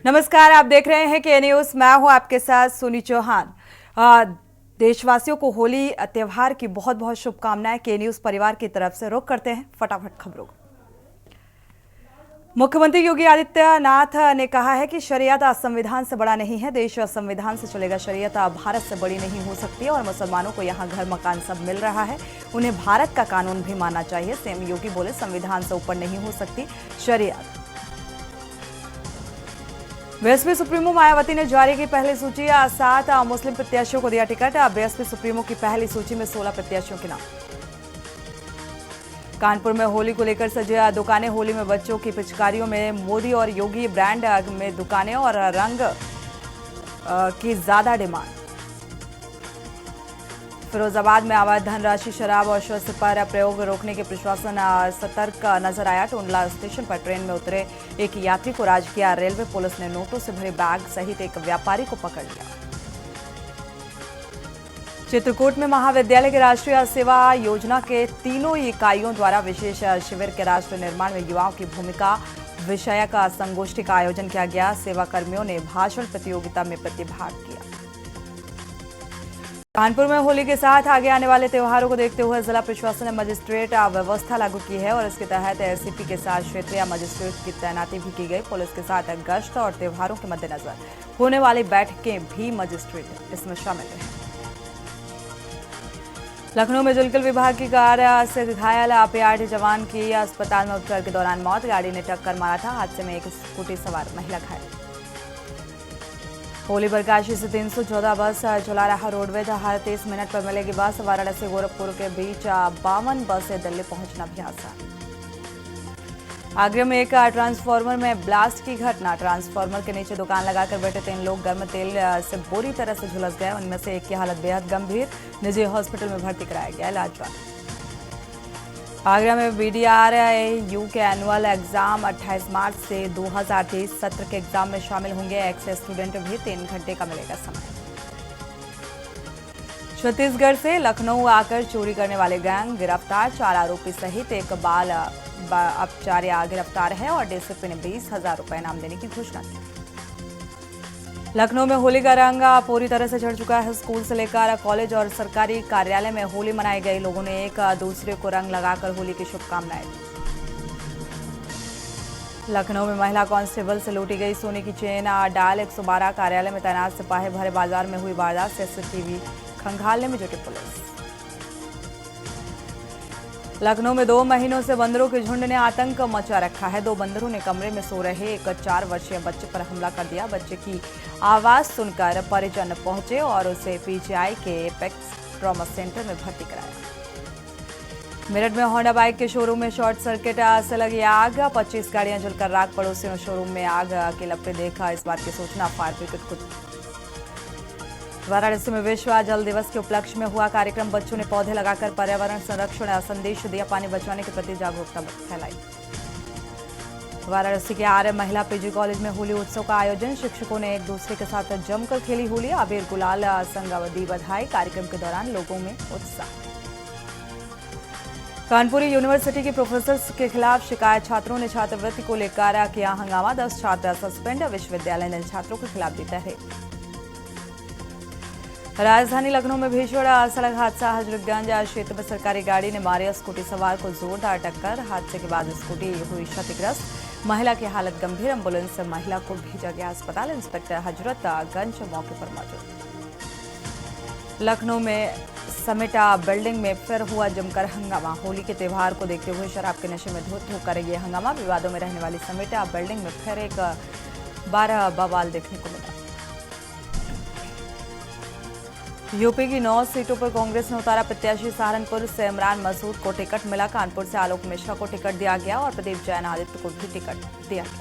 नमस्कार, आप देख रहे हैं के न्यूज। मैं हूं आपके साथ सुनी चौहान। देशवासियों को होली त्योहार की बहुत बहुत शुभकामनाएं के न्यूज परिवार की तरफ से। रुक करते हैं फटाफट खबरों को। मुख्यमंत्री योगी आदित्यनाथ ने कहा है कि शरीयत संविधान से बड़ा नहीं है, देश संविधान से चलेगा। शरीयत भारत से बड़ी नहीं हो सकती और मुसलमानों को यहाँ घर मकान सब मिल रहा है, उन्हें भारत का कानून भी मानना चाहिए। सीएम योगी बोले, संविधान से ऊपर नहीं हो सकती शरीयत। बीएसपी सुप्रीमो मायावती ने जारी की पहली सूची। 7 मुस्लिम प्रत्याशियों को दिया टिकट। बीएसपी सुप्रीमो की पहली सूची में 16 प्रत्याशियों के नाम। कानपुर में होली को लेकर सजे दुकानें। होली में बच्चों की पिचकारियों में मोदी और योगी ब्रांड में दुकानें और रंग की ज्यादा डिमांड। फिरोजाबाद में अवैध धनराशि, शराब और शस्त्र पर प्रयोग रोकने के प्रशासन सतर्क नजर आया। टोंडला स्टेशन पर ट्रेन में उतरे एक यात्री को राजकीय रेलवे पुलिस ने नोटों से भरे बैग सहित एक व्यापारी को पकड़ लिया। चित्रकूट में महाविद्यालय की राष्ट्रीय सेवा योजना के तीनों इकाइयों द्वारा विशेष शिविर के राष्ट्र निर्माण में युवाओं की भूमिका विषयक संगोष्ठी का आयोजन किया गया। सेवा कर्मियों ने भाषण प्रतियोगिता में प्रतिभाग किया। कानपुर में होली के साथ आगे आने वाले त्योहारों को देखते हुए जिला प्रशासन ने मजिस्ट्रेट व्यवस्था लागू की है और इसके तहत एसपी के साथ क्षेत्रीय मजिस्ट्रेट की तैनाती भी की गई। पुलिस के साथ गश्त और त्योहारों के मद्देनजर होने वाली बैठकें भी मजिस्ट्रेट इसमें शामिल हैं। लखनऊ में जुलकल विभाग की कार से घायल पीआरटी जवान की अस्पताल में उपचार के दौरान मौत। गाड़ी ने टक्कर मारा था। हादसे में एक स्कूटी सवार महिला घायल। होली बरकाशी से 314 बस चला रहा रोडवेज। हर 30 मिनट पर मिलेगी बस। वाराणसी गोरखपुर के बीच 52 बसें दिल्ली पहुंचना भी आसान। आगरा में एक ट्रांसफार्मर में ब्लास्ट की घटना। ट्रांसफार्मर के नीचे दुकान लगाकर बैठे 3 लोग गर्म तेल से बुरी तरह से झुलस गए। उनमें से एक की हालत बेहद गंभीर, निजी हॉस्पिटल में भर्ती कराया गया। इलाज जारी। आगरा में BDRAU के एनुअल एग्जाम 28 मार्च से 2023 सत्र के एग्जाम में शामिल होंगे। एक्स स्टूडेंट भी 3 घंटे का मिलेगा समय। छत्तीसगढ़ से लखनऊ आकर चोरी करने वाले गैंग गिरफ्तार। 4 आरोपी सहित एक बाल अपचार्य गिरफ्तार है और डीसीपी ने 20,000 रुपए इनाम देने की घोषणा की। लखनऊ में होली का रंग पूरी तरह से चढ़ चुका है। स्कूल से लेकर कॉलेज और सरकारी कार्यालय में होली मनाई गई। लोगों ने एक दूसरे को रंग लगाकर होली की शुभकामनाएं दी। लखनऊ में महिला कांस्टेबल से लूटी गई सोने की चेन। डायल 112 कार्यालय में तैनात सिपाही भरे बाजार में हुई वारदात। सीसीटीवी खंगालने में जुटी पुलिस। लखनऊ में 2 महीनों से बंदरों के झुंड ने आतंक मचा रखा है। 2 बंदरों ने कमरे में सो रहे एक 4 वर्षीय बच्चे पर हमला कर दिया। बच्चे की आवाज सुनकर परिजन पहुंचे और उसे पीजीआई के एपेक्स ट्रॉमा सेंटर में भर्ती कराया। मेरठ में होंडा बाइक के शोरूम में शॉर्ट सर्किट से लगी आग। 25 गाड़ियां जलकर राख। पड़ोसियों ने शोरूम में आग के लपटे देखा। इस बात की सूचना फायर ब्रिगेड को। वाराणसी में विश्व जल दिवस के उपलक्ष्य में हुआ कार्यक्रम। बच्चों ने पौधे लगाकर पर्यावरण संरक्षण संदेश दिया। पानी बचाने के प्रति जागरूकता फैलाई। वाराणसी के आर्य महिला पीजी कॉलेज में होली उत्सव का आयोजन। शिक्षकों ने एक दूसरे के साथ जमकर खेली होली। अबीर गुलाल संग दी बधाई। कार्यक्रम के दौरान लोगों में उत्साह। कानपुर यूनिवर्सिटी के प्रोफेसर्स के खिलाफ शिकायत। छात्रों ने छात्रवृत्ति को लेकर किया हंगामा। 10 छात्र सस्पेंड। विश्वविद्यालय ने छात्रों के खिलाफ दी तहरीर। राजधानी लखनऊ में भीषण सड़क हादसा। हजरतगंज क्षेत्र में सरकारी गाड़ी ने मारी स्कूटी सवार को जोरदार टक्कर। हादसे के बाद स्कूटी हुई क्षतिग्रस्त। महिला की हालत गंभीर। एम्बुलेंस से महिला को भेजा गया अस्पताल। इंस्पेक्टर हजरतगंज मौके पर मौजूद। लखनऊ में समेटा बिल्डिंग में फिर हुआ जमकर हंगामा। होली के त्योहार को देखते हुए शराब के नशे में धुत होकर ये हंगामा। विवादों में रहने वाली समेटा बिल्डिंग में फिर एक बार बवाल देखने को मिला। यूपी की 9 सीटों पर कांग्रेस ने उतारा प्रत्याशी। सहारनपुर से इमरान मसूद को टिकट मिला। कानपुर से आलोक मिश्रा को टिकट दिया गया और प्रदीप जैन आदित्य को भी टिकट दिया गया।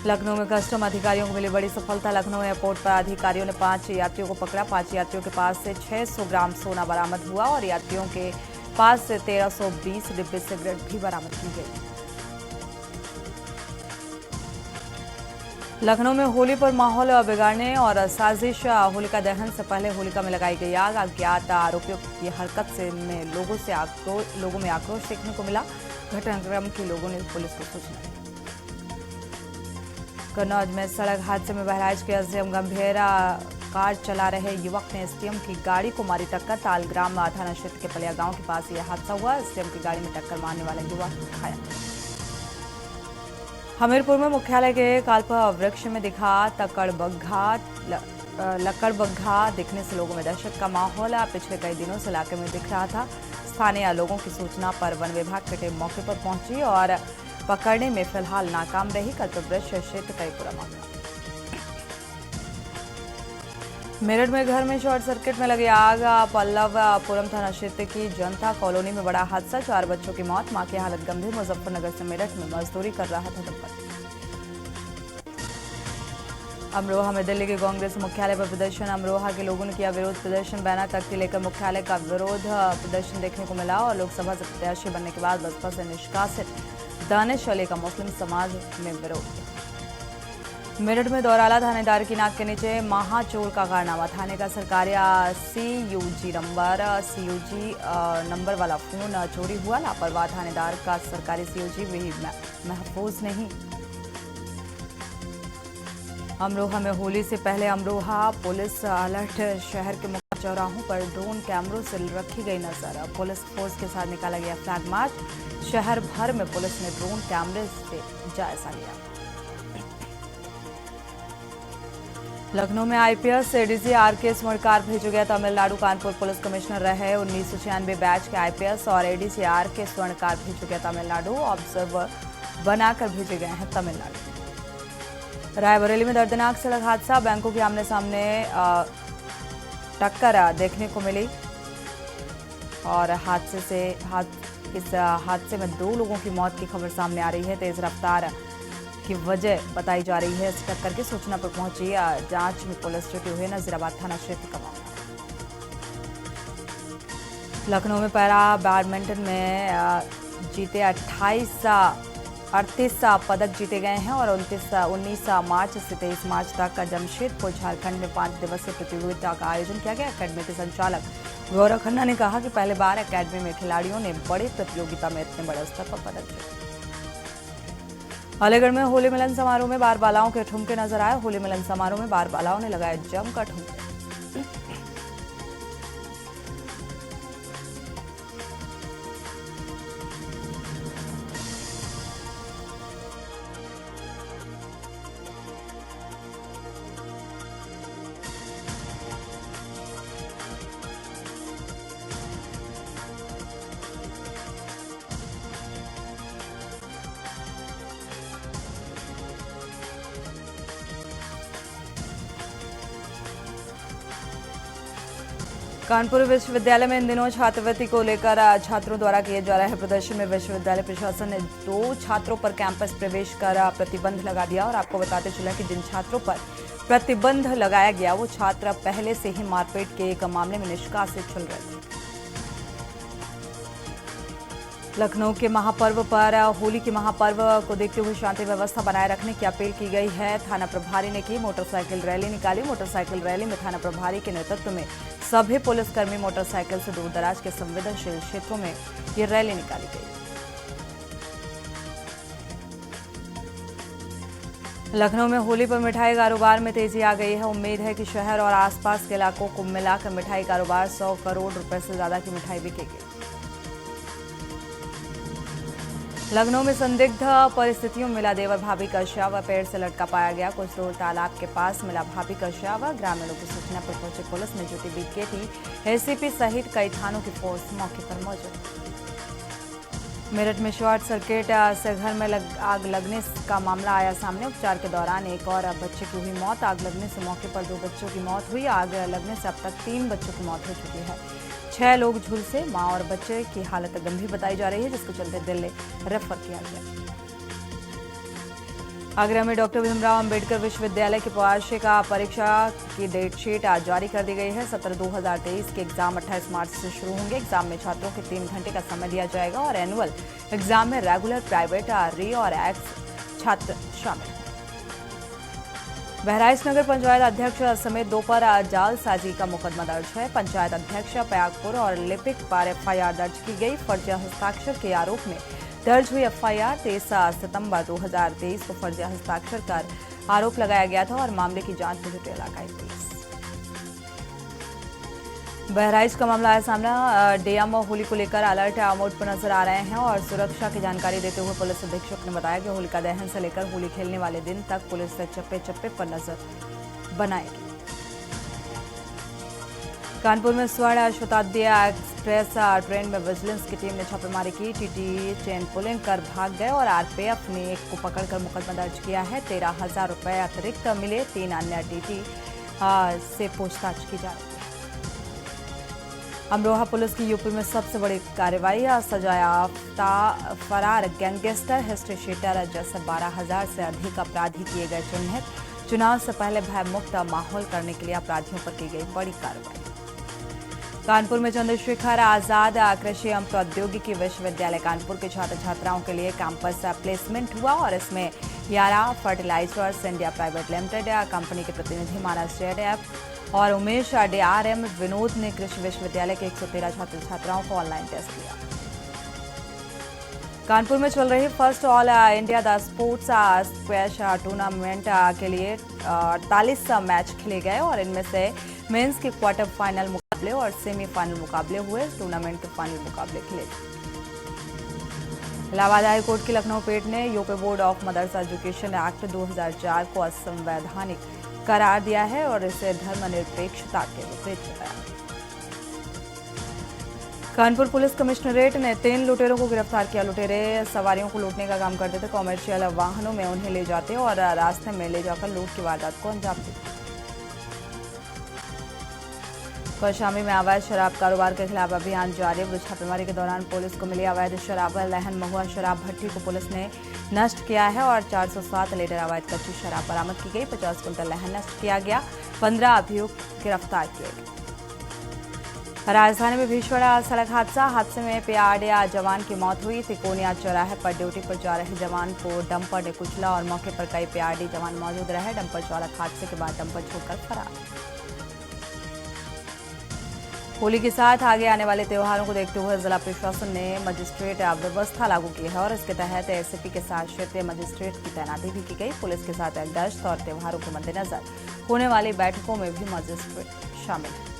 लखनऊ में कस्टम अधिकारियों को मिली बड़ी सफलता। लखनऊ एयरपोर्ट पर अधिकारियों ने 5 यात्रियों को पकड़ा। 5 यात्रियों के पास से 600 ग्राम सोना बरामद हुआ और यात्रियों के पास से 1320 डिब्बे सिगरेट भी बरामद की गई। लखनऊ में होली पर माहौल बिगाड़ने और साजिश। होलिका दहन से पहले होलिका में लगाई गई आग। अज्ञात आरोपियों की हरकत से लोगों में आक्रोश देखने को मिला। घटनाक्रम के लोगों ने पुलिस को सूचना दी। कन्नौज में सड़क हादसे में बहराइच के एसडीएम गंभीर कार चला रहे युवक ने एसडीएम की गाड़ी को मारी टक्कर। तालग्राम थाना क्षेत्र के पलिया गांव के पास यह हादसा हुआ। एसडीएम की गाड़ी में टक्कर मारने वाला युवक घायल। हमीरपुर में मुख्यालय के कालपा वृक्ष में दिखा लकड़बग्घा दिखने से लोगों में दहशत का माहौल पिछले कई दिनों से इलाके में दिख रहा था। स्थानीय लोगों की सूचना पर वन विभाग की टीम मौके पर पहुंची और पकड़ने में फिलहाल नाकाम रही। कल्पवृक्ष क्षेत्र का पूरा मामला। मेरठ में घर में शॉर्ट सर्किट में लगी आग। पल्लवपुरम थाना क्षेत्र की जनता कॉलोनी में बड़ा हादसा। 4 बच्चों की मौत, मां की हालत गंभीर। मुजफ्फरनगर से मेरठ में मजदूरी कर रहा था दंपति। अमरोहा में दिल्ली के कांग्रेस मुख्यालय पर प्रदर्शन। अमरोहा के लोगों ने किया विरोध प्रदर्शन। बैनर तख्ती लेकर मुख्यालय का विरोध प्रदर्शन देखने को मिला और लोकसभा से प्रत्याशी बनने के बाद बसपा से निष्कासित दानिश अली का मुस्लिम समाज में विरोध। मेरठ में दौराला थानेदार की नाक के नीचे महाचोर का कारनामा। थाने का सरकारी सीयूजी नंबर वाला फोन चोरी हुआ। लापरवाह थानेदार का सरकारी सीयूजी भी महफूज नहीं। अमरोहा में होली से पहले अमरोहा पुलिस अलर्ट। शहर के मुख्य चौराहों पर ड्रोन कैमरों से रखी गई नजर। पुलिस फोर्स के साथ निकाला गया फ्लैग मार्च। शहर भर में पुलिस ने ड्रोन कैमरे से जायजा लिया। लखनऊ में आईपीएस एडीसी आरके स्वर्णकार भेजे गए। तमिलनाडु कानपुर पुलिस कमिश्नर रहे 1996 बैच के आईपीएस और एडीसी आरके स्वर्णकार भेजे गए तमिलनाडु। ऑब्जर्वर बनाकर भेजे गए हैं तमिलनाडु। रायबरेली में दर्दनाक सड़क हादसा। बैंकों के आमने सामने टक्कर देखने को मिली और इस हादसे में 2 लोगों की मौत की खबर सामने आ रही है। तेज रफ्तार की वजह बताई जा रही है। इस टक्कर की सूचना पर पहुंची जांच में पुलिस जुटी हुई। नजीराबाद थाना क्षेत्र का मामला। लखनऊ में पैरा बैडमिंटन में जीते 38 पदक जीते गए हैं और 19 मार्च से 23 मार्च तक जमशेदपुर झारखंड में 5 दिवसीय प्रतियोगिता का आयोजन किया गया। अकेडमी के संचालक गौरव खन्ना ने कहा कि पहली बार अकेडमी में खिलाड़ियों ने बड़ी प्रतियोगिता में इतने बड़े स्तर पर पदक जीते। अलीगढ़ में होली मिलन समारोह में बार बालाओं के ठुमके नजर आए। होली मिलन समारोह में बार बालाओं ने लगाए जमकर ठुमके। कानपुर विश्वविद्यालय में इन दिनों छात्रवृत्ति को लेकर छात्रों द्वारा किए जा रहे प्रदर्शन में विश्वविद्यालय प्रशासन ने 2 छात्रों पर कैंपस प्रवेश कर प्रतिबंध लगा दिया। और आपको बताते चला कि जिन छात्रों पर प्रतिबंध लगाया गया वो छात्र पहले से ही मारपीट के एक मामले में निष्कासित चल रहे थे। लखनऊ के महापर्व पर होली के महापर्व को देखते हुए शांति व्यवस्था बनाए रखने की अपील की गई है। थाना प्रभारी ने की मोटरसाइकिल रैली निकाली। मोटरसाइकिल रैली में थाना प्रभारी के नेतृत्व में सभी पुलिसकर्मी मोटरसाइकिल से दूर दराज के संवेदनशील क्षेत्रों में ये रैली निकाली गई। लखनऊ में होली पर मिठाई कारोबार में तेजी आ गई है। उम्मीद है कि शहर और आसपास के इलाकों को मिलाकर मिठाई कारोबार 100 करोड़ रुपए से ज्यादा की मिठाई बिकेगी। लखनऊ में संदिग्ध परिस्थितियों में मिला देवर भाभी का शव। पेड़ से लटका पाया गया। कुछ दूर तालाब के पास मिला भाभी का शव। ग्रामीणों की सूचना पर पहुंची पुलिस ने जुटी बीकेटी एसीपी सहित कई थानों की फोर्स मौके पर मौजूद। मेरठ में शॉर्ट सर्किट से घर में आग लगने का मामला आया सामने। उपचार के दौरान एक और बच्चे की हुई मौत। आग लगने से मौके पर 2 बच्चों की मौत हुई। आग लगने से अब तक 3 बच्चों की मौत हो चुकी है। 6 लोग झुलसे। मां और बच्चे की हालत गंभीर बताई जा रही है, जिसके चलते दिल्ली रेफर किया गया। आगरा में डॉक्टर भीमराव अंबेडकर विश्वविद्यालय की वार्षिक परीक्षा की डेटशीट आज जारी कर दी गई है। सत्र 2023 के एग्जाम 28 मार्च से शुरू होंगे। एग्जाम में छात्रों को 3 घंटे का समय दिया जाएगा और एनुअल एग्जाम में रेगुलर, प्राइवेट, री और एक्स छात्र शामिल। बहराइच नगर पंचायत अध्यक्ष समेत 2 पर जालसाजी का मुकदमा दर्ज है। पंचायत अध्यक्ष पयागपुर और लिपिक पर एफआईआर दर्ज की गई। फर्जी हस्ताक्षर के आरोप में दर्ज हुई एफआईआर 23 सितंबर 2023 को फर्जी हस्ताक्षर कर आरोप लगाया गया था और मामले की जांच में जुटी इलाकाई पुलिस। बहराइच का मामला आया सामना। डीएम होली को लेकर अलर्ट मोड पर नजर आ रहे हैं और सुरक्षा की जानकारी देते हुए पुलिस अधीक्षक ने बताया कि होलिका दहन से लेकर होली खेलने वाले दिन तक पुलिस चप्पे चप्पे पर नजर बनाएगी। कानपुर में स्वर्ण शताब्दी एक्सप्रेस ट्रेन में विजिलेंस की टीम ने छापेमारी की। टीटी चेन पुलिंग कर भाग गए और आरपीएफ ने एक को पकड़कर मुकदमा दर्ज किया है। 13,000 रुपए अतिरिक्त मिले। 3 अन्य टीटी से पूछताछ की जा रही है। अमरोहा पुलिस की यूपी में सबसे बड़ी कार्रवाई। सजायाफ्ता फरार गैंगस्टर हिस्ट्री शीटर जैसे 12,000 से अधिक अपराधी किए गए चिन्हित। चुनाव से पहले भयमुक्त माहौल करने के लिए अपराधियों पर की गई बड़ी कार्रवाई। कानपुर में चंद्रशेखर आजाद कृषि एवं प्रौद्योगिकी विश्वविद्यालय कानपुर के छात्र छात्राओं के लिए कैंपस प्लेसमेंट हुआ और इसमें Yara fertilisers India private limited company के प्रतिनिधि मानस जेडएफ और उमेश डीआरएम विनोद ने कृषि विश्वविद्यालय के 113 छात्र छात्राओं को ऑनलाइन टेस्ट लिया। कानपुर में चल रही first all India the sports squash tournament के लिए 48 मैच खेले गए और इनमें से मेंस के क्वार्टर फाइनल मुकाबले और सेमीफाइनल मुकाबले हुए। टूर्नामेंट के फाइनल मुकाबले खेले। इलाहाबाद हाई कोर्ट की लखनऊ पीठ ने UP board of Madrasa education act 2004 को असंवैधानिक करार दिया है और इसे धर्मनिरपेक्षता के विपरीत बताया। कानपुर पुलिस कमिश्नरेट ने 3 लुटेरों को गिरफ्तार किया। लुटेरे सवारियों को लूटने का काम करते थे। कॉमर्शियल वाहनों में उन्हें ले जाते और रास्ते में ले जाकर लूट की वारदात को अंजाम देते। कौशाम्बी में अवैध शराब कारोबार के खिलाफ अभियान जारी। छापेमारी के दौरान पुलिस को मिली अवैध शराब लहन महुआ शराब भट्टी को पुलिस ने नष्ट किया है और 407 लीटर अवैध कच्ची शराब बरामद की गई। 50 कुंटल लहन नष्ट किया गया। 15 अभियुक्त गिरफ्तार किए गए। राजधानी में भीषण सड़क हादसे में पीआरडी जवान की मौत हुई। तिकोनिया चौराहे पर ड्यूटी पर जा रहे जवान को डंपर ने कुचला और मौके पर कई पीआरडी जवान मौजूद रहे। डंपर चालक हादसे के बाद डंपर छोड़कर फरार। होली के साथ आगे आने वाले त्योहारों को देखते हुए जिला प्रशासन ने मजिस्ट्रेट व्यवस्था लागू की है और इसके तहत एसपी के साथ क्षेत्रीय मजिस्ट्रेट की तैनाती भी की गई। पुलिस के साथ गश्त और त्योहारों के मद्देनजर होने वाली बैठकों में भी मजिस्ट्रेट शामिल है।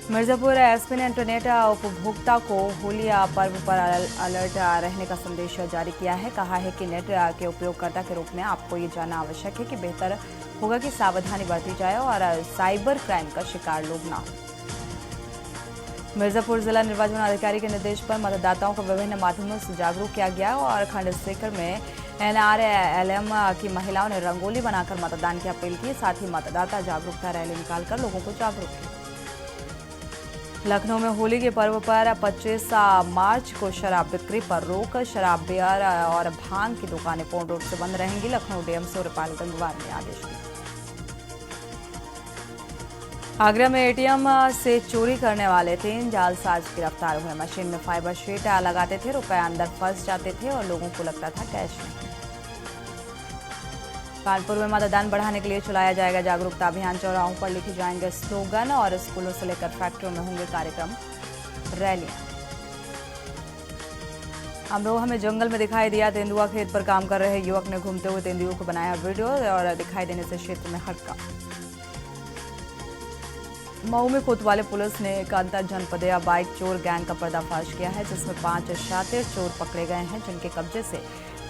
मिर्जापुर एसपी ने इंटरनेट उपभोक्ता को होली पर्व पर अलर्ट रहने का संदेश जारी किया है। कहा है कि नेट के उपयोगकर्ता के रूप में आपको ये जानना आवश्यक है कि बेहतर होगा कि सावधानी बरती जाए और साइबर क्राइम का शिकार लोग ना हो। मिर्जापुर जिला निर्वाचन अधिकारी के निर्देश पर मतदाताओं को विभिन्न माध्यमों से जागरूक किया गया और खंड सेकर में एनआरएलएम की महिलाओं ने रंगोली बनाकर मतदान की अपील की। साथ ही मतदाता जागरूकता रैली निकालकर लोगों को जागरूक किया। लखनऊ में होली के पर्व पर 25 मार्च को शराब बिक्री पर रोक। शराब, बियर और भांग की दुकानें पूर्ण रूप से बंद रहेंगी। लखनऊ डीएम सूर्यपाल गंगवार ने आदेश दिया। आगरा में एटीएम से चोरी करने वाले 3 जालसाज गिरफ्तार हुए। मशीन में फाइबर शीट लगाते थे, रुपए अंदर फंस जाते थे और लोगों को लगता था कैश नहीं। कानपुर में मतदान बढ़ाने के लिए चलाया जाएगा जागरूकता अभियान। चौराहों पर लिखे जाएंगे स्लोगन और स्कूलों से लेकर फैक्ट्रियों में होंगे कार्यक्रम, रैलियां। अमरोहा में जंगल में दिखाई दिया तेंदुआ। खेत पर काम कर रहे युवक ने घूमते हुए तेंदुओं को बनाया वीडियो और दिखाई देने से क्षेत्र में हड़का। मऊ में कोतवाली पुलिस ने एक अंतर जनपदीय बाइक चोर गैंग का पर्दाफाश किया है, जिसमें 5 शातिर चोर पकड़े गए हैं, जिनके कब्जे से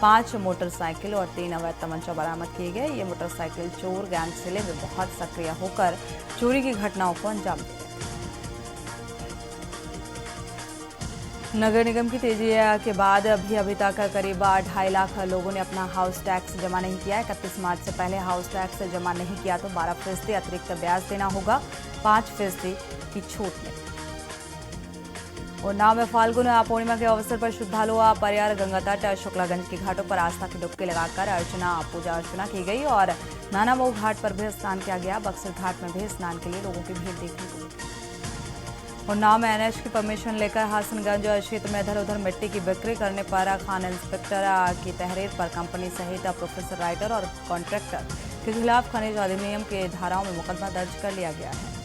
5 मोटरसाइकिल और 3 अवैध तमंचा बरामद किए गए। ये मोटरसाइकिल चोर गैंग जिले में बहुत सक्रिय होकर चोरी की घटनाओं को अंजाम दे रहे थे। नगर निगम की तेजी के बाद अभी तक करीब 2.5 लाख लोगों ने अपना हाउस टैक्स जमा नहीं किया है। 31 मार्च से पहले हाउस टैक्स जमा नहीं किया तो 12% अतिरिक्त ब्याज देना होगा। 5% की छूट में। उन्नाव में फाल्गुन पूर्णिमा के अवसर पर श्रद्धालु परियार गंगा तट शुक्लागंज के घाटों पर आस्था की डुबकी लगाकर पूजा अर्चना की गई और नानामऊ घाट पर भी स्नान किया गया। बक्सर घाट में भी स्नान के लिए लोगों की भीड़ देखने को मिली। उन्नाव में एनएच की परमिशन लेकर हसनगंज क्षेत्र में इधर उधर मिट्टी की बिक्री करने पर खान इंस्पेक्टर की तहरीर पर कंपनी सहित प्रोफेसर राइटर और कॉन्ट्रैक्टर के खिलाफ खनिज अधिनियम के धाराओं में मुकदमा दर्ज कर लिया गया है।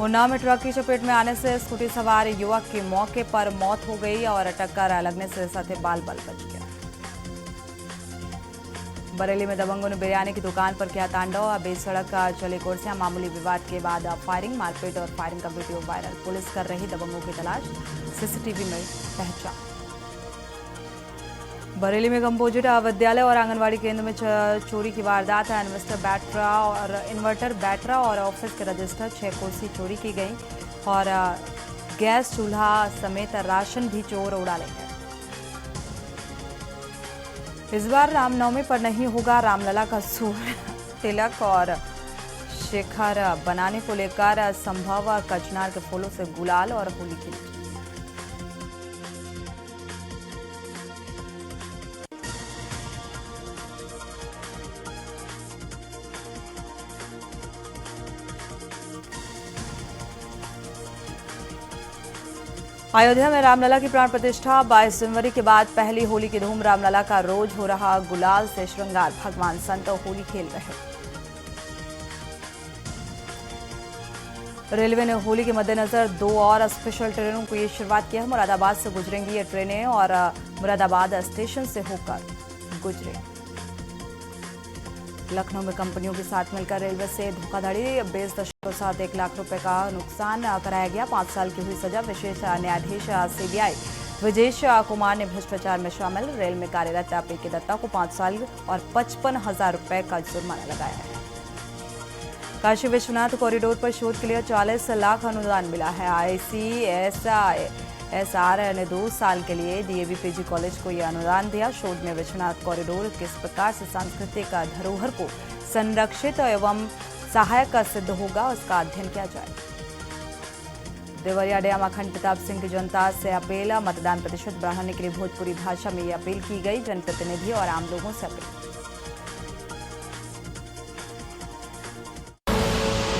उन्नाव में ट्रक की चपेट में आने से स्कूटी सवार युवक की मौके पर मौत हो गई और टक्कर लगने से सथे बाल बच गया। बरेली में दबंगों ने बिरयानी की दुकान पर किया तांडव। बीच सड़क चली कुर्सियां। मामूली विवाद के बाद फायरिंग, मारपीट और फायरिंग का वीडियो वायरल। पुलिस कर रही दबंगों की तलाश, सीसीटीवी में पहचान। बरेली में कंपोजिट विद्यालय और आंगनवाड़ी केंद्र में चोरी की वारदात है। इन्वर्टर बैटरा और ऑफिस के रजिस्टर 6 कुर्सी चोरी की गई और गैस चूल्हा समेत राशन भी चोर उड़ा ले गए। इस बार रामनवमी पर नहीं होगा रामलला का सूर्य तिलक और शिखर बनाने को लेकर संभव। कचनार के फूलों से गुलाल और होली खेली। अयोध्या में रामलला की प्राण प्रतिष्ठा। 22 जनवरी के बाद पहली होली की धूम। रामलला का रोज हो रहा गुलाल से श्रृंगार। भगवान संत होली खेल रहे। रेलवे ने होली के मद्देनजर 2 और स्पेशल ट्रेनों की शुरुआत की है। मुरादाबाद से गुजरेंगी ये ट्रेनें और मुरादाबाद स्टेशन से होकर गुजरेंगी। लखनऊ में कंपनियों के साथ मिलकर रेलवे से धोखाधड़ी। 20.7 लाख रुपए का नुकसान कराया गया। 5 साल की हुई सजा। विशेष न्यायाधीश सीबीआई विजेश कुमार ने भ्रष्टाचार में शामिल रेल में कार्यरत पीके दत्ता को 5 साल और 55,000 रुपए का जुर्माना लगाया है। काशी विश्वनाथ कॉरिडोर पर शोध के लिए 40 लाख अनुदान मिला है। ICSR ने 2 साल के लिए डीएवी पीजी कॉलेज को यह अनुदान दिया। शोध में विश्वनाथ कॉरिडोर किस प्रकार से सांस्कृतिक धरोहर को संरक्षित एवं सहायक सिद्ध होगा, उसका अध्ययन किया जाए। देवरिया डैम अखंड प्रताप सिंह की जनता से अपील। मतदान प्रतिशत बढ़ाने के लिए भोजपुरी भाषा में ये अपील की गई। जनप्रतिनिधि और आम लोगों से अपील।